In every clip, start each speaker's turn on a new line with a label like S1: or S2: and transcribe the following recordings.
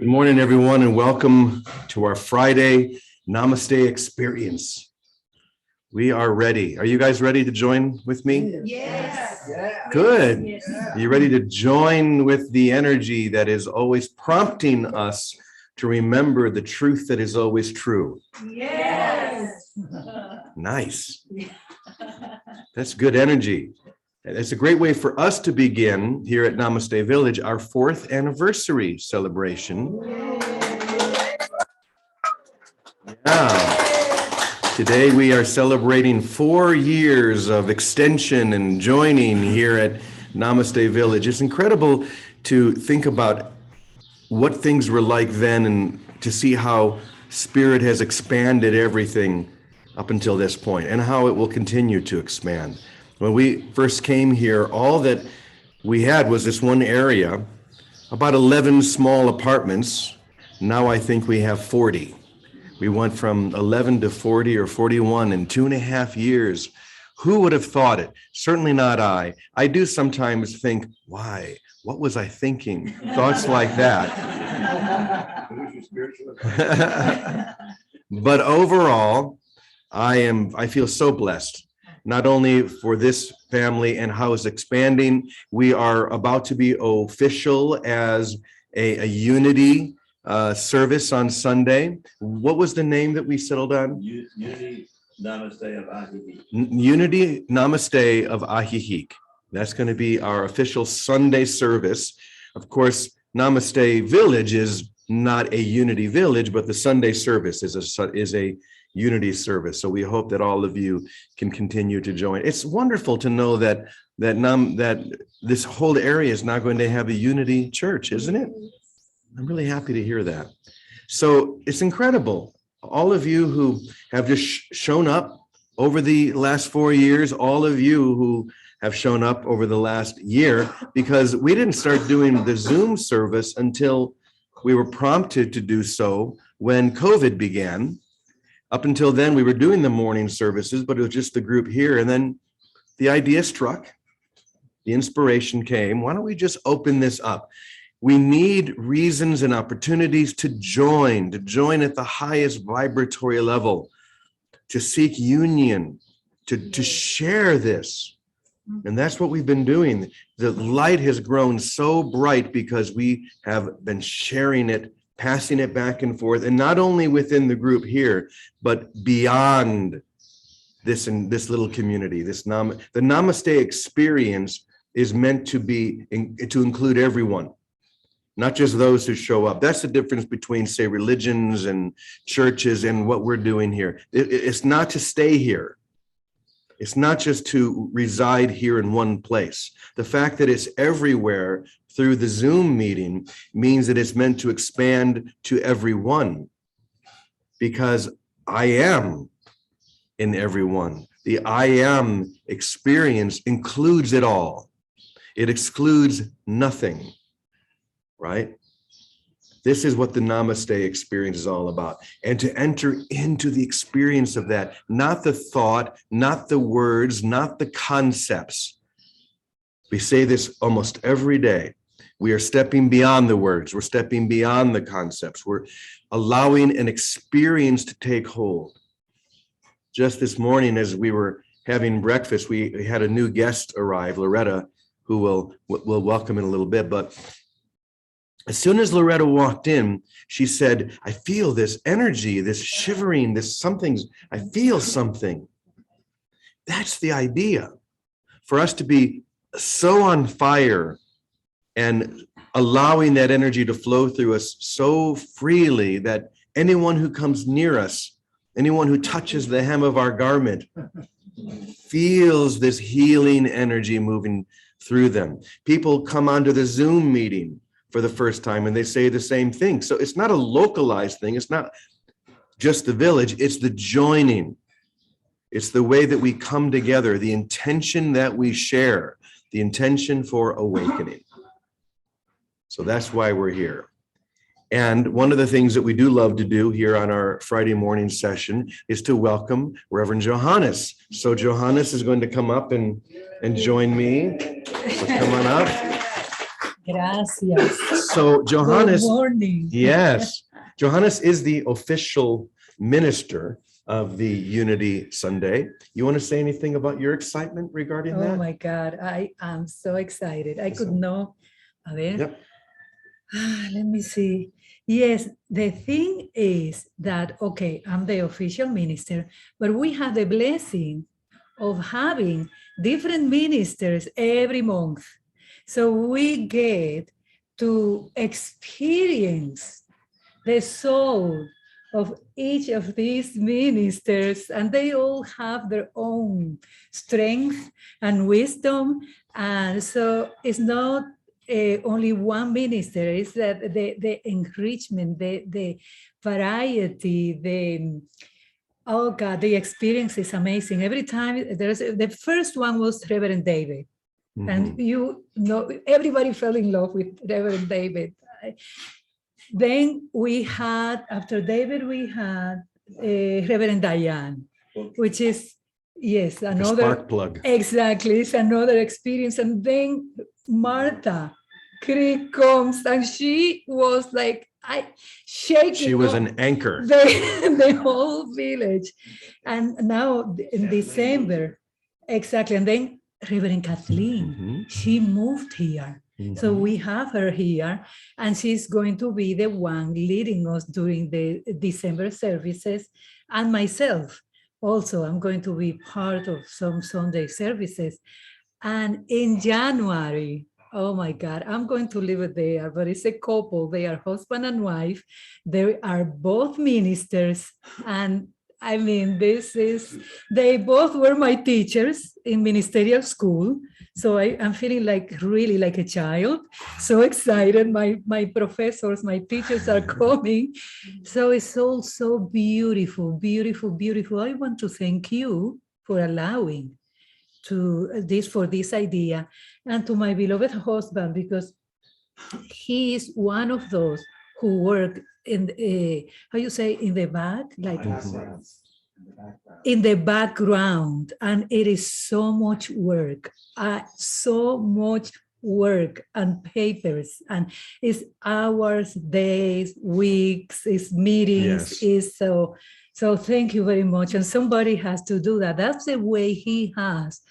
S1: Good morning, everyone, and welcome to our Friday Namaste experience. We are ready. Are you guys ready to join with me?
S2: Yes.
S1: Good.
S2: Yes.
S1: Are you ready to join with the energy that is always prompting us to remember the truth that is always true?
S2: Yes.
S1: Nice. That's good energy. It's a great way for us to begin here at Namaste Village, our 4th anniversary celebration. Yeah. Today we are celebrating 4 years of extension and joining here at Namaste Village. It's incredible to think about what things were like then and to see how Spirit has expanded everything up until this point and how it will continue to expand. When we first came here, all that we had was this one area, about 11 small apartments. Now I think we have 40. We went from 11 to 40 or 41 in 2.5 years. Who would have thought it? Certainly not I. I do sometimes think, why? What was I thinking? Thoughts like that. But overall, I feel so blessed. Not only for this family and how it's expanding, we are about to be official as a unity service on Sunday. What was the name that we settled on?
S3: Unity Namaste of Ahihik.
S1: Unity Namaste of Ahihik. That's going to be our official Sunday service. Of course, Namaste Village is not a unity village, but the Sunday service is a unity service. So we hope that all of you can continue to join. It's wonderful to know that this whole area is now going to have a unity church, isn't it? I'm really happy to hear that. So it's incredible. All of you who have just shown up over the last 4 years, all of you who have shown up over the last year, because we didn't start doing the Zoom service until we were prompted to do so when COVID began. Up until then, we were doing the morning services, but it was just the group here. And then the idea struck, the inspiration came. Why don't we just open this up? We need reasons and opportunities to join at the highest vibratory level, to seek union, to share this. And that's what we've been doing. The light has grown so bright because we have been sharing it, passing it back and forth, and not only within the group here, but beyond this little community. The Namaste experience is meant to include everyone, not just those who show up. That's the difference between, say, religions and churches and what we're doing here. It's not to stay here. It's not just to reside here in one place. The fact that it's everywhere through the Zoom meeting means that it's meant to expand to everyone, because I am in everyone. The I am experience includes it all. It excludes nothing, right? This is what the Namaste experience is all about. And to enter into the experience of that, not the thought, not the words, not the concepts. We say this almost every day. We are stepping beyond the words. We're stepping beyond the concepts. We're allowing an experience to take hold. Just this morning, as we were having breakfast, we had a new guest arrive, Loretta, who we'll welcome in a little bit. But as soon as Loretta walked in, she said, I feel this energy, this shivering, I feel something. That's the idea, for us to be so on fire and allowing that energy to flow through us so freely that anyone who comes near us, anyone who touches the hem of our garment, feels this healing energy moving through them. People come onto the Zoom meeting for the first time and they say the same thing. So it's not a localized thing. It's not just the village. It's the joining. It's the way that we come together, the intention that we share, the intention for awakening. So that's why we're here. And one of the things that we do love to do here on our Friday morning session is to welcome Reverend Johannes. So Johannes is going to come up and join me. So come on up.
S4: Gracias.
S1: So Johannes,
S4: Good morning.
S1: yes, Johannes is the official minister of the Unity Sunday. You want to say anything about your excitement regarding
S4: Oh
S1: that?
S4: my God, I am so excited. I could know. A ver.
S1: Yep.
S4: Let me see. Yes, the thing is that, okay, I'm the official minister, but we have the blessing of having different ministers every month. So we get to experience the soul of each of these ministers, and they all have their own strength and wisdom. And so it's not only one minister, it's that the enrichment, the variety, oh God, the experience is amazing. Every time the first one was Reverend David. And
S1: Mhm.
S4: you know, everybody fell in love with Reverend David. Then we had, after David, we had Reverend Diane, which is, yes,
S1: The
S4: another.
S1: spark plug.
S4: Exactly, it's another experience. And then Martha Crick comes, and she was like, shaking.
S1: She was
S4: up
S1: an anchor.
S4: the whole village. And now in December, exactly. And then Reverend Kathleen,
S1: Mhm.
S4: she moved here. So
S1: Mhm.
S4: we have her here, and she's going to be the one leading us during the December services, and myself also. I'm going to be part of some Sunday services. And in January, oh my God, I'm going to live it there, but it's a couple. They are husband and wife. They are both ministers. And I mean, they both were my teachers in ministerial school. So I'm feeling like really like a child, so excited. My professors, my teachers are coming. So it's all so beautiful, beautiful, beautiful. I want to thank you for allowing for this idea, and to my beloved husband, because he is one of those who work in how you say, in the back, like in the background, and it is so much work, and papers, and it's hours, days, weeks, it's meetings.
S1: Yes.
S4: Is so thank you very much. And somebody has to do that. That's the way he has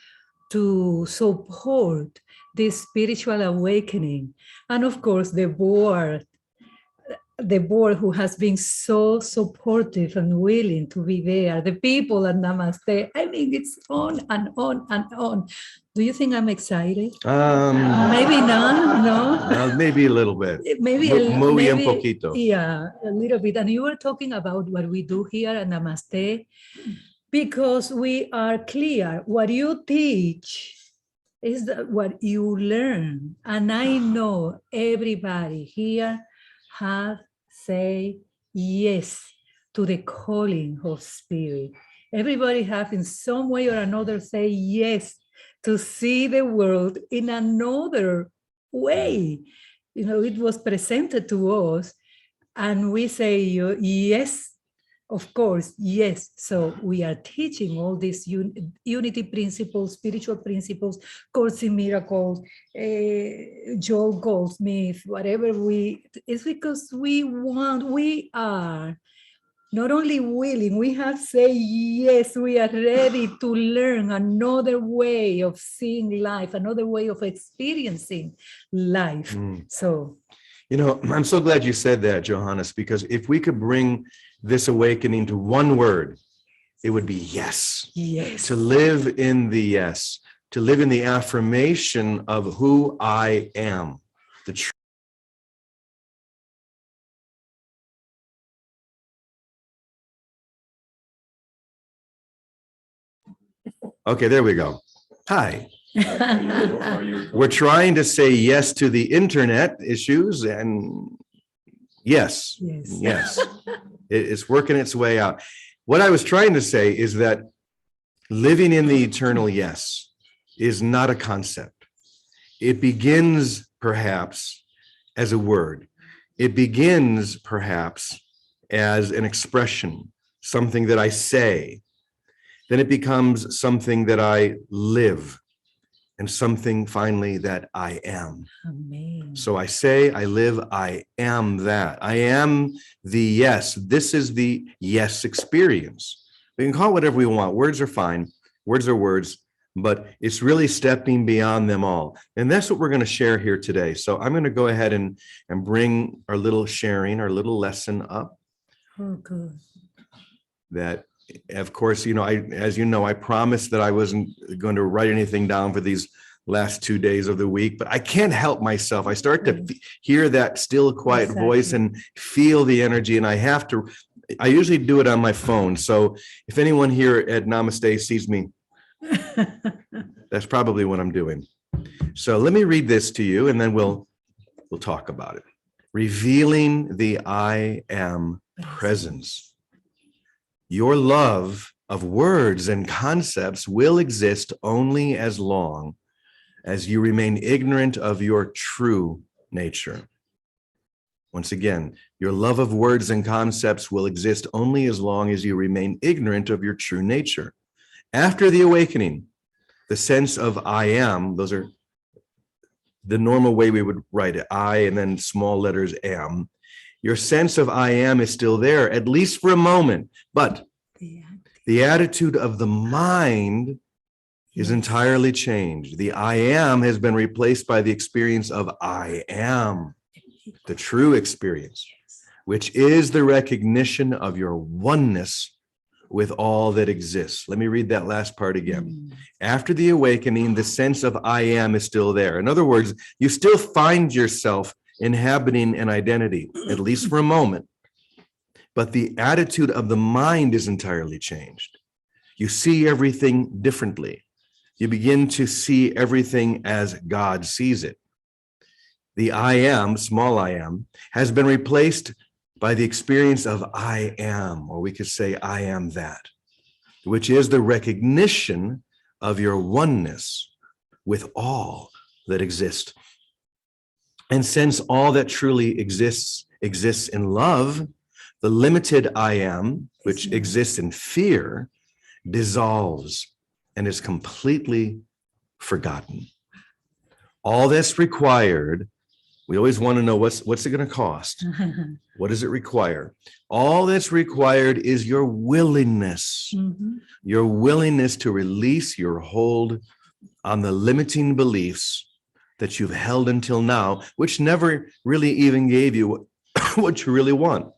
S4: to support this spiritual awakening. And of course, the board who has been so supportive and willing to be there, the people at Namaste. I mean, it's on and on and on. Do you think I'm excited? Maybe not, no.
S1: Maybe a little bit.
S4: Maybe,
S1: Muy un
S4: maybe,
S1: poquito.
S4: yeah, a little bit. And you were talking about what we do here at Namaste, because we are clear. What you teach is what you learn. And I know everybody here has say yes to the calling of spirit. Everybody have in some way or another say yes to see the world in another way. You know, it was presented to us, and we say yes, of course, yes. So we are teaching all these unity principles, spiritual principles, Course in Miracles, Joel Goldsmith, whatever it's because we are not only willing, we have say yes, we are ready to learn another way of seeing life, another way of experiencing life. So,
S1: you know, I'm so glad you said that, Johannes, because if we could bring this awakening to one word, it would be yes.
S4: Yes.
S1: To live in the yes, to live in the affirmation of who I am, the truth. Okay, there we go. Hi. We're trying to say yes to the internet issues, and yes. It's working its way out. What I was trying to say is that living in the eternal yes is not a concept. It begins perhaps as a word. It begins perhaps as an expression, something that I say. Then it becomes something that I live. and something finally that I am.
S4: Amen.
S1: So I say, I live, I am that. I am the yes. This is the yes experience. We can call it whatever we want. Words are fine. Words are words, but it's really stepping beyond them all. And that's what we're going to share here today. So I'm going to go ahead and bring our little sharing, our little lesson up.
S4: Oh, good.
S1: That, of course, as you know, I promised that I wasn't going to write anything down for these last 2 days of the week, but I can't help myself. I start to hear that still quiet voice and feel the energy, and I usually do it on my phone. So if anyone here at Namaste sees me, that's probably what I'm doing. So let me read this to you, and then we'll talk about it. Revealing the I am presence. Your love of words and concepts will exist only as long as you remain ignorant of your true nature. Once again, your love of words and concepts will exist only as long as you remain ignorant of your true nature. After the awakening, the sense of I am, those are the normal way we would write it, I and then small letters am. Your sense of I am is still there, at least for a moment, but the attitude of the mind is entirely changed. The I am has been replaced by the experience of I am, the true experience, which is the recognition of your oneness with all that exists. Let me read that last part again. After the awakening, the sense of I am is still there. In other words, you still find yourself inhabiting an identity, at least for a moment, but the attitude of the mind is entirely changed. You see everything differently. You begin to see everything as God sees it. The I am, small I am, has been replaced by the experience of I am, or we could say I am that, which is the recognition of your oneness with all that exists. And since all that truly exists in love, the limited I am, which exists in fear, dissolves and is completely forgotten. All that's required, we always want to know what's it going to cost? What does it require? All that's required is your willingness, your willingness to release your hold on the limiting beliefs that you've held until now, which never really even gave you what you really want.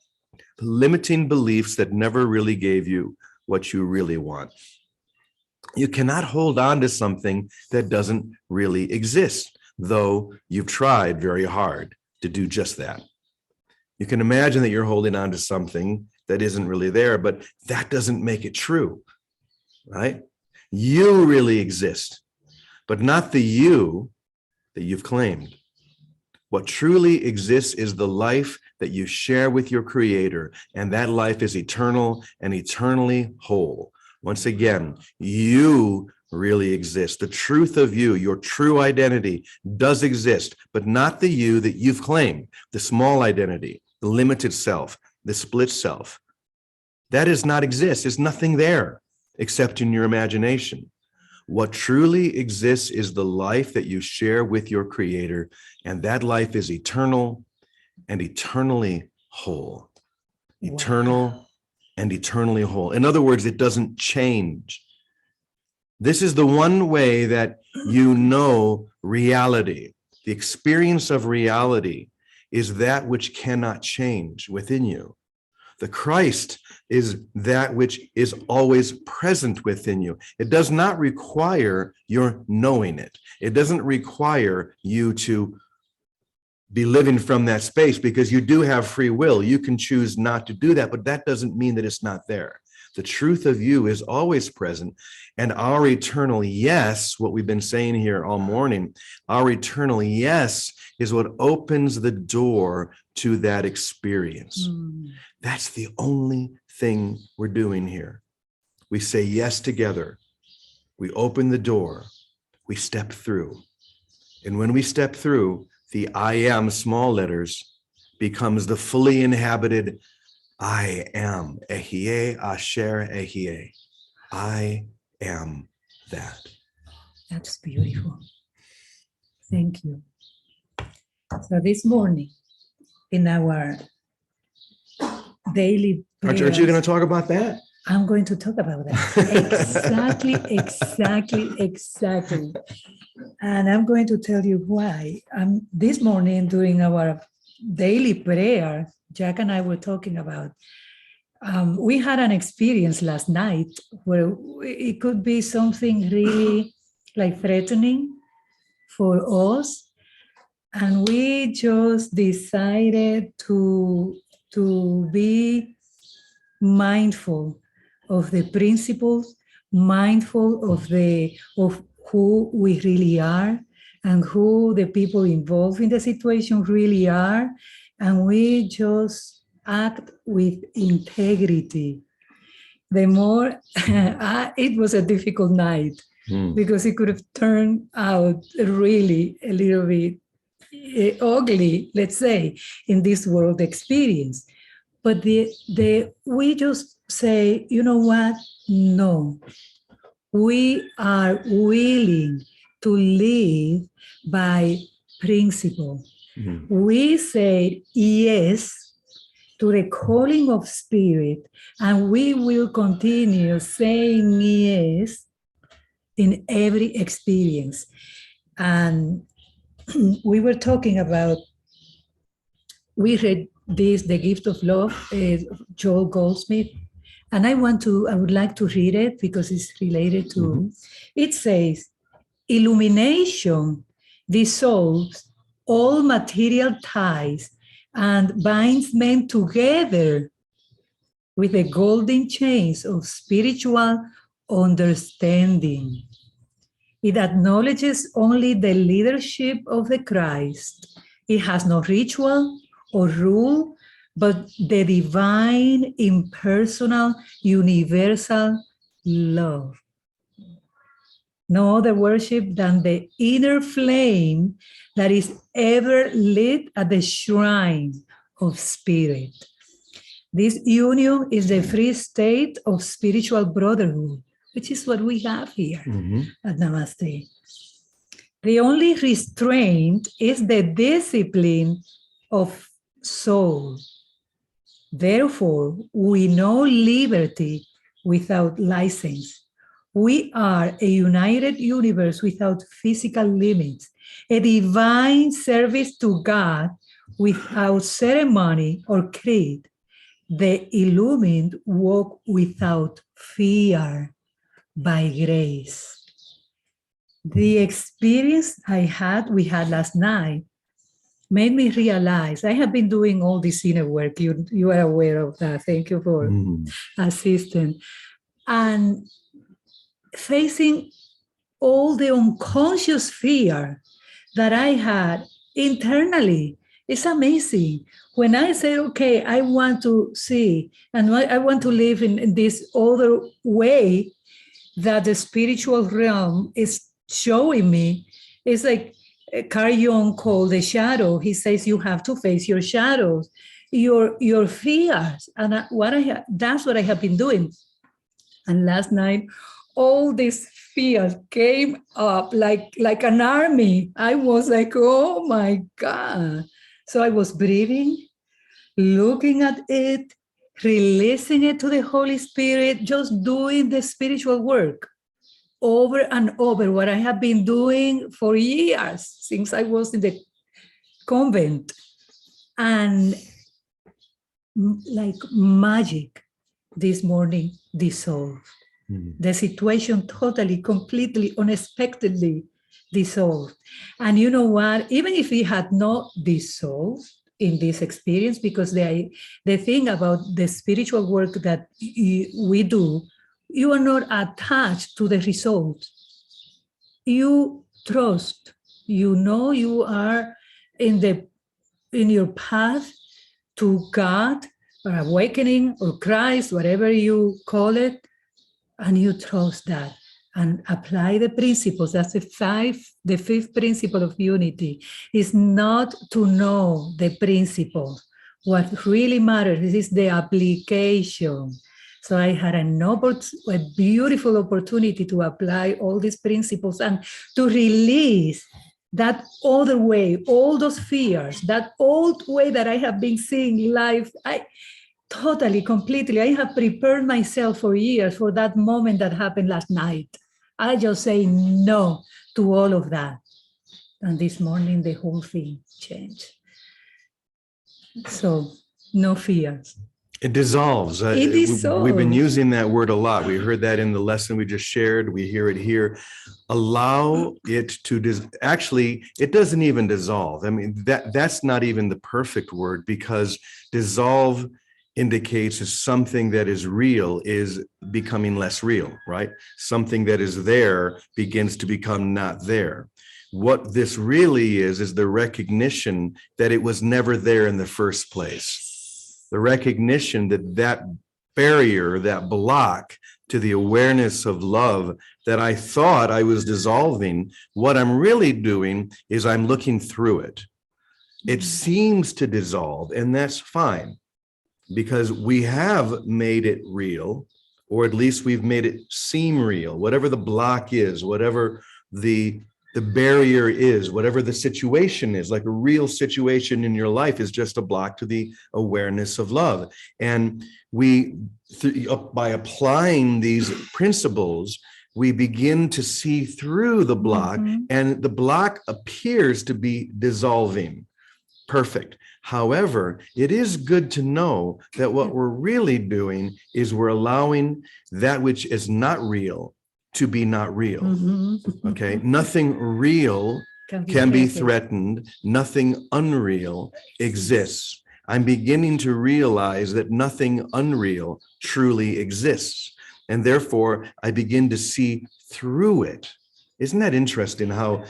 S1: Limiting beliefs that never really gave you what you really want. You cannot hold on to something that doesn't really exist, though you've tried very hard to do just that. You can imagine that you're holding on to something that isn't really there, but that doesn't make it true, right? You really exist, but not the you that you've claimed. What truly exists is the life that you share with your Creator, and that life is eternal and eternally whole. Once again, you really exist. The truth of you, your true identity, does exist, but not the you that you've claimed, the small identity, the limited self, the split self. That does not exist. There's nothing there except in your imagination. What truly exists is the life that you share with your Creator, and that life is eternal and eternally whole. Eternal and eternally whole. In other words, it doesn't change. This is the one way that you know reality. The experience of reality is that which cannot change within you. The Christ is that which is always present within you. It does not require your knowing it. It doesn't require you to be living from that space, because you do have free will. You can choose not to do that, but that doesn't mean that it's not there. The truth of you is always present, and our eternal yes, what we've been saying here all morning, our eternal yes is what opens the door to that experience. That's the only thing we're doing here. We say yes together. We open the door. We step through. And when we step through, the I am, small letters, becomes the fully inhabited I am. Ehie asher ehie. I am that.
S4: That's beautiful. Thank you. So this morning, in our daily
S1: Aren't you
S4: prayers,
S1: going to talk about that?
S4: I'm going to talk about that. Exactly. And I'm going to tell you why. This morning during our daily prayer, Jack and I were talking about, we had an experience last night where it could be something really like threatening for us. And we just decided to be mindful of the principles, mindful of who we really are and who the people involved in the situation really are. And we just act with integrity. The more, it was a difficult night because it could have turned out really a little bit ugly, let's say, in this world experience. But we just say, you know what? No, we are willing to live by principle. We say yes to the calling of spirit, and we will continue saying yes in every experience. And we were talking about, we read this, The Gift of Love, Joel Goldsmith, and I would like to read it because it's related to, it says, illumination dissolves all material ties and binds men together with the golden chains of spiritual understanding. It acknowledges only the leadership of the Christ. It has no ritual or rule, but the divine, impersonal, universal love. No other worship than the inner flame that is ever lit at the shrine of spirit. This union is the free state of spiritual brotherhood, which is what we have here at Namaste. The only restraint is the discipline of soul. Therefore, we know liberty without license. We are a united universe without physical limits, a divine service to God without ceremony or creed. The illumined walk without fear by grace. The experience we had last night made me realize I have been doing all this inner work. You are aware of that. Thank you for assisting. And facing all the unconscious fear that I had internally. It's amazing. When I say, okay, I want to see and I want to live in this other way that the spiritual realm is showing me, it's like Carl Jung called the shadow. He says you have to face your shadows, your fears. And that's what I have been doing. And last night, all these fears came up like an army. I was like, oh my God. So I was breathing, looking at it, releasing it to the Holy Spirit, just doing the spiritual work over and over, what I have been doing for years since I was in the convent. And like magic, this morning dissolved. The situation totally, completely, unexpectedly dissolved. And you know what? Even if it had not dissolved in this experience, because the thing about the spiritual work that we do, you are not attached to the result. You trust. You know you are in your path to God or awakening or Christ, whatever you call it. And you trust that and apply the principles. That's the fifth principle of unity, is not to know the principle. What really matters is the application. So I had a beautiful opportunity to apply all these principles and to release that other way, all those fears, that old way that I have been seeing life, I totally, completely, I have prepared myself for years for that moment that happened last night. I just say no to all of that. And this morning, the whole thing changed. So no fears.
S1: It dissolves.
S4: It
S1: We've been
S4: dissolves.
S1: using that word a lot. We heard that in the lesson we just shared. We hear it here. Allow it to actually, it doesn't even dissolve. I mean, that's not even the perfect word, because dissolve indicates something that is real is becoming less real, right? Something that is there begins to become not there. What this really is the recognition that it was never there in the first place. The recognition that that barrier, that block to the awareness of love that I thought I was dissolving, what I'm really doing is I'm looking through it. It seems to dissolve, and that's fine, because we have made it real, or at least we've made it seem real. Whatever the block is, whatever the barrier is, whatever the situation is, like a real situation in your life is just a block to the awareness of love. And we, by applying these principles, we begin to see through the block, and the block appears to be dissolving. Perfect. However, it is good to know that what we're really doing is we're allowing that which is not real to be not real. Okay, nothing real can be threatened. Nothing unreal exists. I'm beginning to realize that nothing unreal truly exists, and therefore I begin to see through it. Isn't that interesting how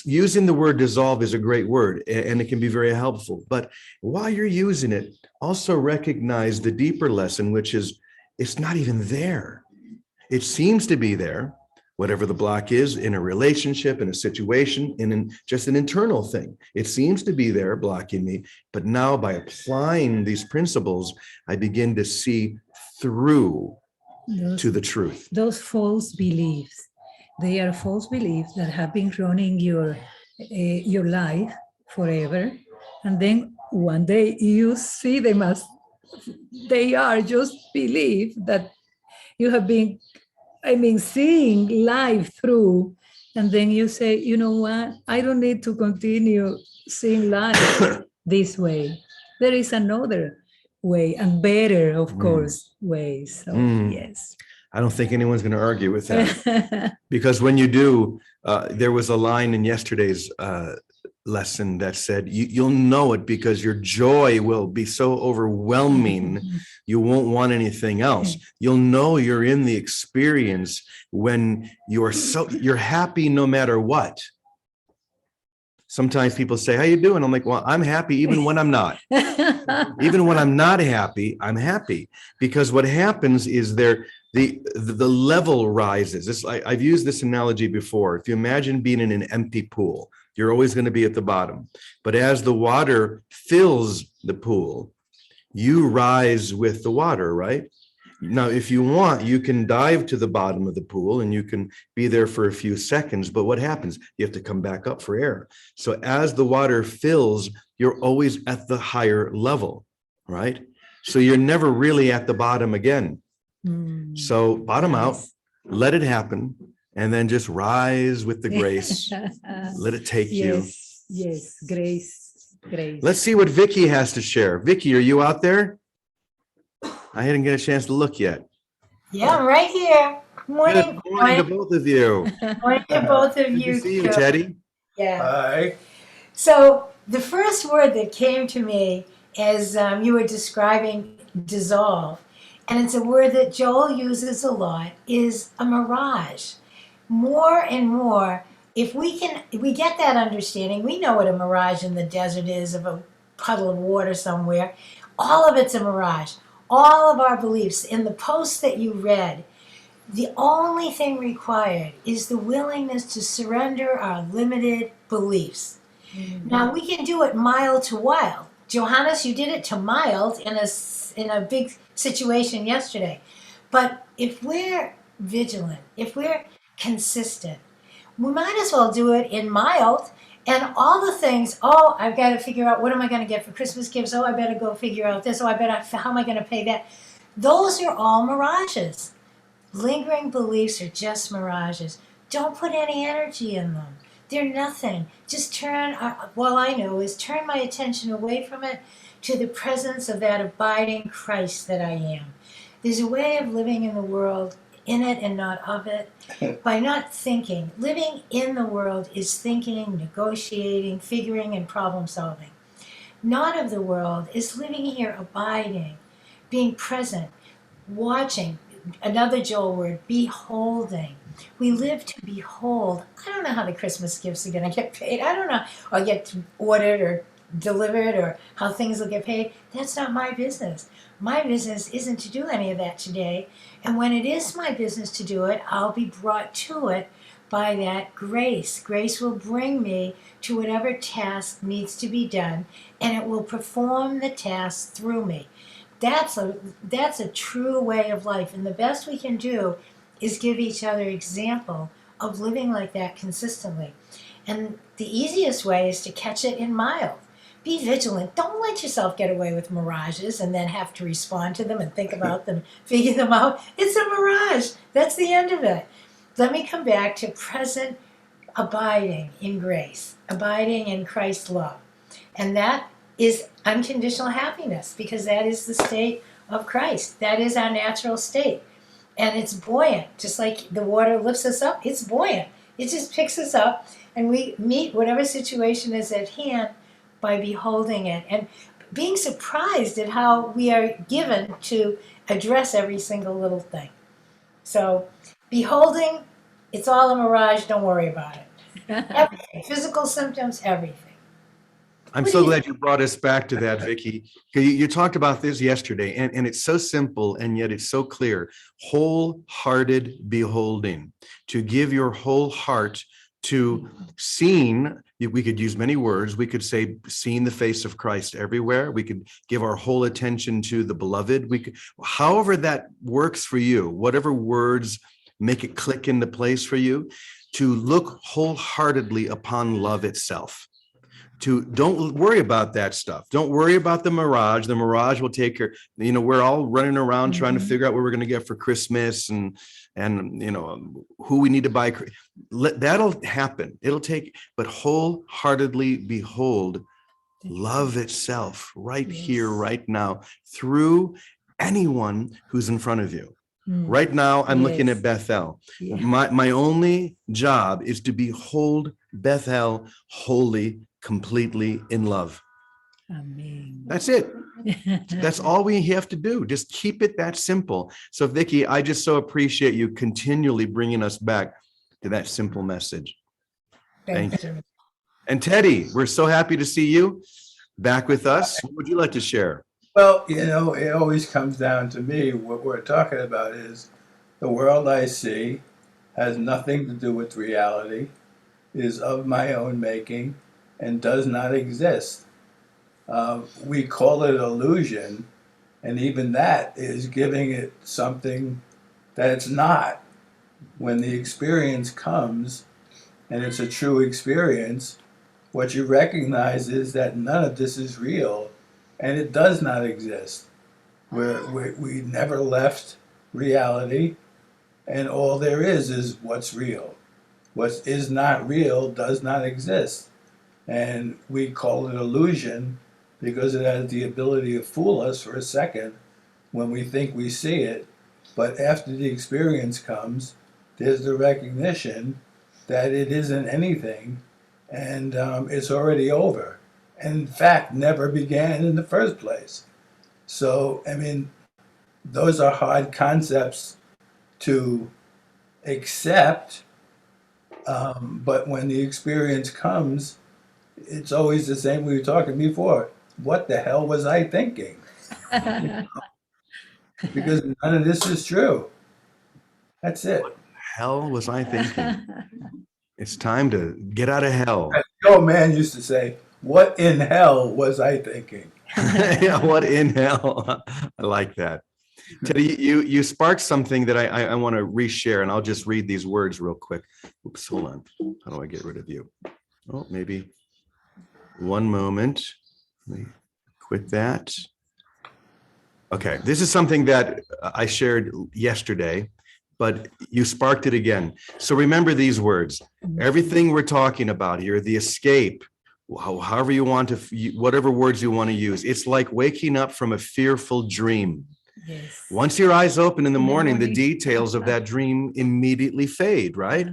S1: using the word dissolve is a great word, and it can be very helpful, but while you're using it, also recognize the deeper lesson, which is it's not even there. It seems to be there, whatever the block is, in a relationship, in a situation, in just an internal thing. It seems to be there blocking me, but now by applying these principles, I begin to see through to the truth.
S4: Those false beliefs, they are false beliefs that have been running your life forever. And then one day you see them as they are, just belief that you have been, seeing life through. And then you say, you know what? I don't need to continue seeing life this way. There is another way, and better, of course, ways. So, yes.
S1: I don't think anyone's going to argue with that. Because when you do, there was a line in yesterday's lesson that said, you'll know it because your joy will be so overwhelming, you won't want anything else. You'll know you're in the experience when you're happy no matter what. Sometimes people say, how you doing? I'm like, well, I'm happy even when I'm not. Even when I'm not happy, I'm happy. Because what happens is the level rises. I've used this analogy before. If you imagine being in an empty pool, you're always going to be at the bottom. But as the water fills the pool, you rise with the water, right? Now, if you want, you can dive to the bottom of the pool and you can be there for a few seconds. But what happens? You have to come back up for air. So as the water fills, you're always at the higher level, right? So you're never really at the bottom again. So bottom out, let it happen, and then just rise with the grace. Let it take you.
S4: Yes, grace.
S1: Let's see what Vicky has to share. Vicky, are you out there? I didn't get a chance to look yet.
S2: Yeah, I'm right here. Good morning.
S1: Good morning to both of you.
S2: Morning to both of
S1: Good
S2: you.
S1: to see you,
S2: too.
S1: Teddy.
S2: Yeah.
S3: Hi.
S2: So the first word that came to me as you were describing dissolve, and it's a word that Joel uses a lot, is a mirage. More and more, if we get that understanding, we know what a mirage in the desert is, of a puddle of water somewhere. All of it's a mirage. All of our beliefs. In the post that you read, the only thing required is the willingness to surrender our limited beliefs. Now, we can do it mild to wild. Johannes, you did it to mild in a big situation yesterday. But if we're vigilant, if we're consistent, we might as well do it in mild. And all the things, oh, I've got to figure out what am I going to get for Christmas gifts? Oh, I better go figure out this. Oh, how am I going to pay that? Those are all mirages. Lingering beliefs are just mirages. Don't put any energy in them. They're nothing. Just turn, all I know is turn my attention away from it to the presence of that abiding Christ that I am. There's a way of living in the world, in it and not of it, by not thinking. Living in the world is thinking, negotiating, figuring, and problem solving. Not of the world is living here, abiding, being present, watching. Another Joel word, beholding. We live to behold. I don't know how the Christmas gifts are going to get paid. I don't know, or get ordered or delivered, or how things will get paid. That's not my business. My business isn't to do any of that today. And when it is my business to do it, I'll be brought to it by that grace. Grace will bring me to whatever task needs to be done, and it will perform the task through me. That's a true way of life. And the best we can do is give each other example of living like that consistently. And the easiest way is to catch it in mild. Be vigilant. Don't let yourself get away with mirages and then have to respond to them and think about them, figure them out. It's a mirage. That's the end of it. Let me come back to present abiding in grace, abiding in Christ's love. And that is unconditional happiness, because that is the state of Christ. That is our natural state. And it's buoyant, just like the water lifts us up, it's buoyant. It just picks us up, and we meet whatever situation is at hand by beholding it and being surprised at how we are given to address every single little thing. So, beholding, it's all a mirage, don't worry about it. Everything, physical symptoms, everything.
S1: I'm so glad you brought us back to that, Vicki. You talked about this yesterday, and it's so simple, and yet it's so clear. Wholehearted beholding, to give your whole heart to seeing. We could use many words. We could say seeing the face of Christ everywhere. We could give our whole attention to the beloved. We could, however that works for you, whatever words make it click into place for you, to look wholeheartedly upon love itself. Don't worry about that stuff. Don't worry about the mirage. The mirage will take care. We're all running around trying to figure out what we're going to get for Christmas and who we need to buy. That'll happen. It'll take, but wholeheartedly behold love itself right here, right now, through anyone who's in front of you. Right now, I'm looking at Bethel. Yeah. My only job is to behold Bethel wholly, completely in love.
S4: Amen.
S1: That's it. That's all we have to do. Just keep it that simple. So, Vicki, I just so appreciate you continually bringing us back to that simple message. Thank you. And Teddy, we're so happy to see you back with us. What would you like to share?
S5: Well, it always comes down to me. What we're talking about is the world I see has nothing to do with reality, is of my own making, and does not exist. We call it illusion, and even that is giving it something that it's not. When the experience comes, and it's a true experience, what you recognize is that none of this is real, and it does not exist. We never left reality, and all there is what's real. What is not real does not exist. And we call it illusion because it has the ability to fool us for a second when we think we see it. But after the experience comes, there's the recognition that it isn't anything, and it's already over. And in fact, never began in the first place. So, those are hard concepts to accept, but when the experience comes, it's always the same. We were talking before. What the hell was I thinking? Because none of this is true. That's it.
S1: What the hell was I thinking? It's time to get out of hell.
S5: The old man used to say, "What in hell was I thinking?"
S1: Yeah, what in hell? I like that. Teddy, you sparked something that I want to reshare, and I'll just read these words real quick. Oops, hold on. How do I get rid of you? Oh, maybe one moment. Let me quit that. Okay, this is something that I shared yesterday, but you sparked it again. So remember these words. Everything we're talking about here, the escape, however you want to, whatever words you want to use, it's like waking up from a fearful dream.
S4: Yes.
S1: Once your eyes open in the morning, the details of that dream immediately fade, right?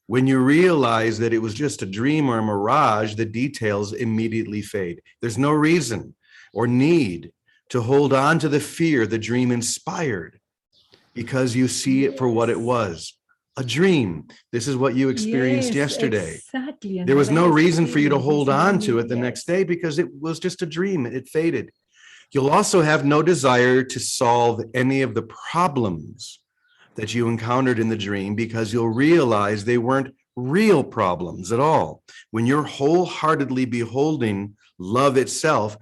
S1: When you realize that it was just a dream or a mirage, the details immediately fade. There's no reason or need to hold on to the fear the dream inspired, because you see it for what it was, a dream. This is what you experienced yesterday.
S4: Exactly.
S1: There was no reason for you to
S4: experience
S1: hold on to
S4: really,
S1: it the next day, because it was just a dream. It faded. You'll also have no desire to solve any of the problems that you encountered in the dream, because you'll realize they weren't real problems at all. When you're wholeheartedly beholding love itself,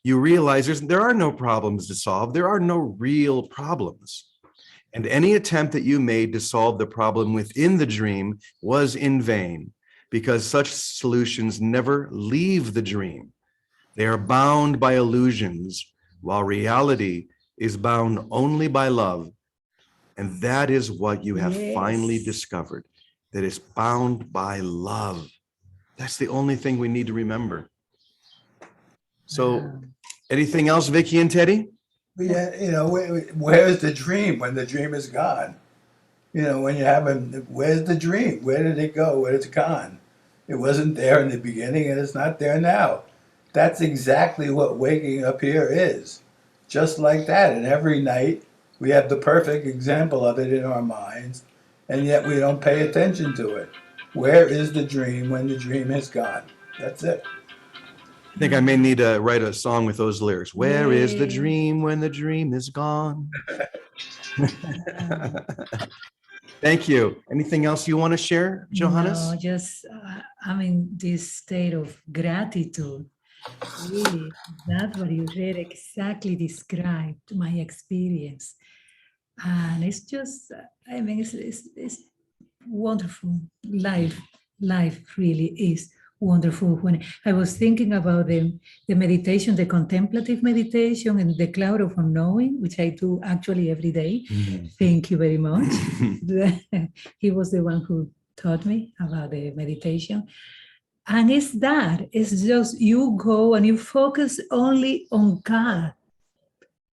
S1: you realize there are no problems to solve. There are no real problems. And any attempt that you made to solve the problem within the dream was in vain, because such solutions never leave the dream. They are bound by illusions, while reality is bound only by love. And that is what you have finally discovered, that it's bound by love. That's the only thing we need to remember. So anything else, Vicky and Teddy?
S5: Yeah, you know, where's the dream when the dream is gone? You know, when you have where's the dream? Where did it go? Where is it gone? It wasn't there in the beginning, and it's not there now. That's exactly what waking up here is. Just like that. And every night we have the perfect example of it in our minds, and yet we don't pay attention to it. Where is the dream when the dream is gone? That's it.
S1: I think I may need to write a song with those lyrics. Where is the dream when the dream is gone? Thank you. Anything else you want to share, Johannes?
S4: No, just I'm in this state of gratitude. Really, that's what you read exactly described my experience. And it's just, I mean, it's wonderful. Life really is wonderful. When I was thinking about the meditation, the contemplative meditation and the cloud of unknowing, which I do actually every day. Thank you very much. He was the one who taught me about the meditation. And it's just you go and you focus only on God,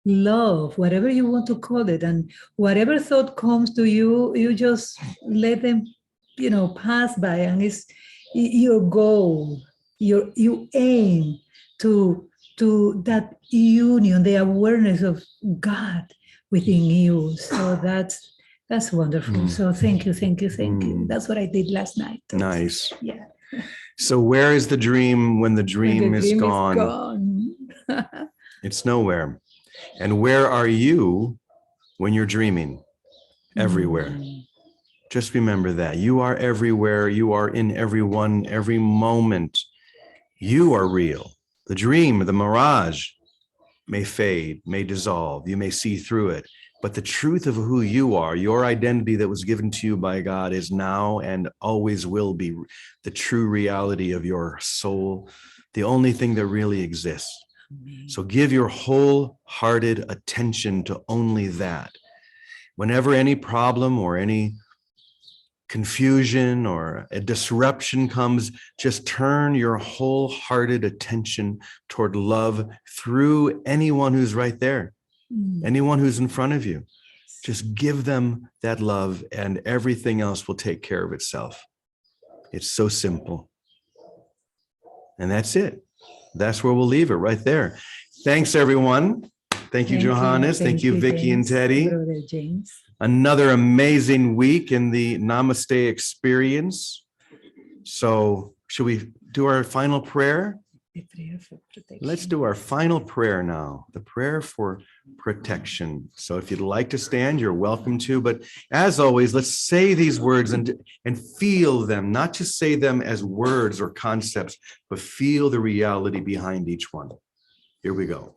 S4: love, whatever you want to call it. And whatever thought comes to you, you just let them, pass by. And it's your goal, you aim to that union, the awareness of God within you. So that's wonderful. So thank you. That's what I did last night.
S1: Nice.
S4: Yeah.
S1: So where is the dream when the dream is gone?
S4: Gone.
S1: It's nowhere. And where are you when you're dreaming? Everywhere. Just remember that. You are everywhere. You are in everyone, every moment. You are real. The dream, the mirage may fade, may dissolve. You may see through it. But the truth of who you are, your identity that was given to you by God, is now and always will be the true reality of your soul, the only thing that really exists. So give your wholehearted attention to only that. Whenever any problem or any confusion or a disruption comes, just turn your wholehearted attention toward love through anyone who's right there. Anyone who's in front of you, just give them that love and everything else will take care of itself. It's so simple. And that's it. That's where we'll leave it, right there. Thanks, everyone. Thank you, Johannes. Thank you, Vicky and Teddy.
S4: Brother James.
S1: Another amazing week in the Namaste experience. So should we do our final prayer?
S4: The prayer for protection.
S1: Let's do our final prayer now, the prayer for protection. So if you'd like to stand, you're welcome to. But as always, let's say these words and feel them, not just say them as words or concepts, but feel the reality behind each one. Here we go.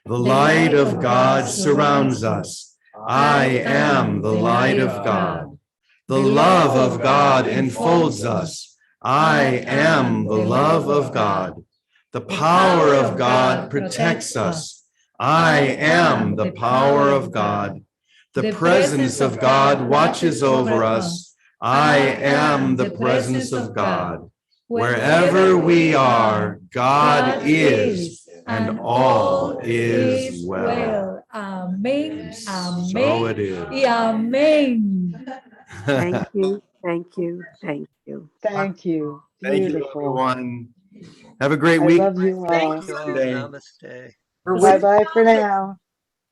S1: The light of God surrounds us. I am the light of God. The love of God enfolds us. I am the love of God. The power of God protects us. I am the power of God. The presence of God watches over us. I am the presence of God. Wherever we are, God is, and all is well.
S4: Amen.
S1: So it is.
S4: Amen.
S6: Thank you, thank you, thank you.
S7: Thank you.
S1: Thank you,
S7: Beautiful.
S1: everyone. Have a great
S7: I
S1: week.
S7: love you all.
S8: Thank you all.
S1: Sunday.
S8: Namaste.
S7: Bye bye for now.